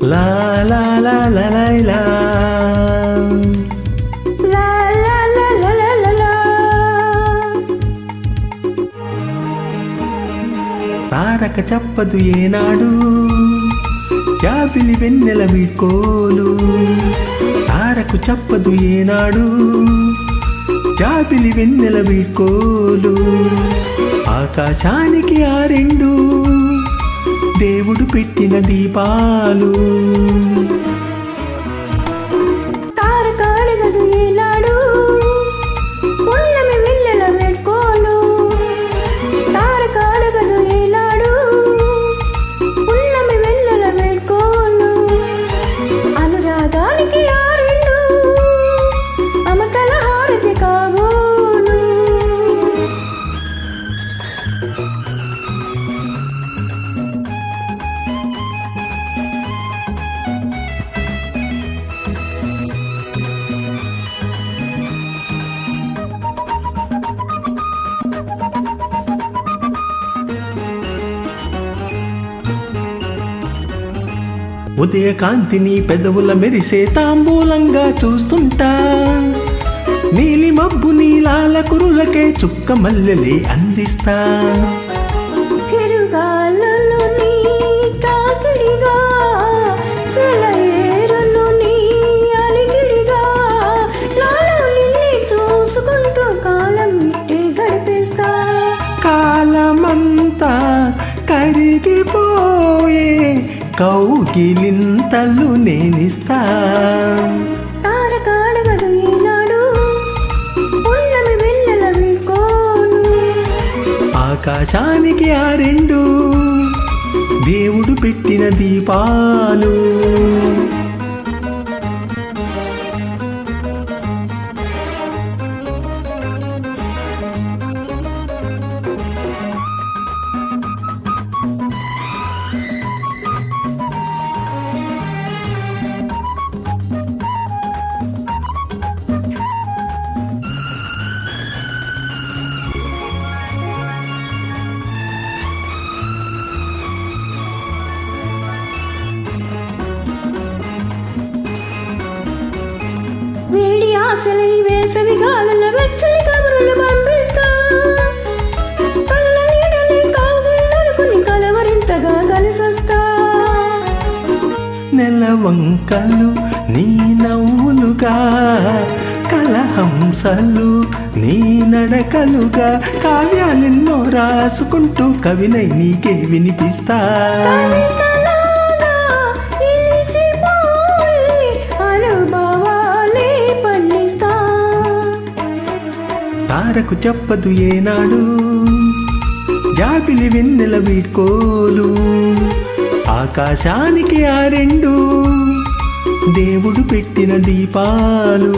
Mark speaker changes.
Speaker 1: లా లా లా లా లా లా లా లా లా లా లా లా. తారక చెప్పదు ఏనాడు జాబిలి వెన్నెల వీడ్కోలు. తారకు చెప్పదు ఏనాడు జాబిలి వెన్నెల వీడ్కోలు. ఆకాశానికి ఆ రెండు దేవుడు పెట్టిన దీపాలు.
Speaker 2: తారక అడగదు ఏనాడు పున్నమి వెన్నెల వీడ్కోలు. తారక అడగదు ఏనాడు పున్నమి వెన్నెల వీడ్కోలు. అనురాగానికి ఆ రెండు అమతల హారతి కాబోలు.
Speaker 1: ఉదయ కాంతిని పెదవుల మెరిసే తాంబూలంగా చూస్తుంటా. నీలి మబ్బు నీలాల కురులకే చుక్క మల్లెలే అందిస్తా.
Speaker 2: చిరుగాలులు నీ తాకిడిగా సెలయేరులు నీ అలికిడిగా నాలో నిన్నే చూసుకుంటూ కాలం ఇట్టే గడిపేస్తా.
Speaker 1: కాలమంతా కరిగిపోయే కౌగిలింతలు నేనిస్తా.
Speaker 2: తారక అడగదు ఏనాడు పున్నమి వెన్నెల వీడ్కోలు.
Speaker 1: ఆకాశానికి ఆ రెండు దేవుడు పెట్టిన దీపాలు.
Speaker 2: వేడి ఆశలై వేసవి గాలుల వెచ్చని కబురులు పంపిస్తా. కళ్ళ నీడలై కౌగిళ్ళనుకుని కలవరింతగా కలిసొస్తా.
Speaker 1: నెలవంకలు నీ నవ్వులుగా కలహంసలు నీ నడకలుగా కావ్యాలెన్నో రాసుకుంటూ కవినై నీకే వినిపిస్తా.
Speaker 2: కవితలాగా నిలిచిపోయే అనుభవాలే పండిస్తా.
Speaker 1: తారకు చెప్పదు ఏనాడు జాబిలి వెన్నెల వీడ్కోలు. ఆకాశానికి ఆ రెండు దేవుడు పెట్టిన దీపాలు.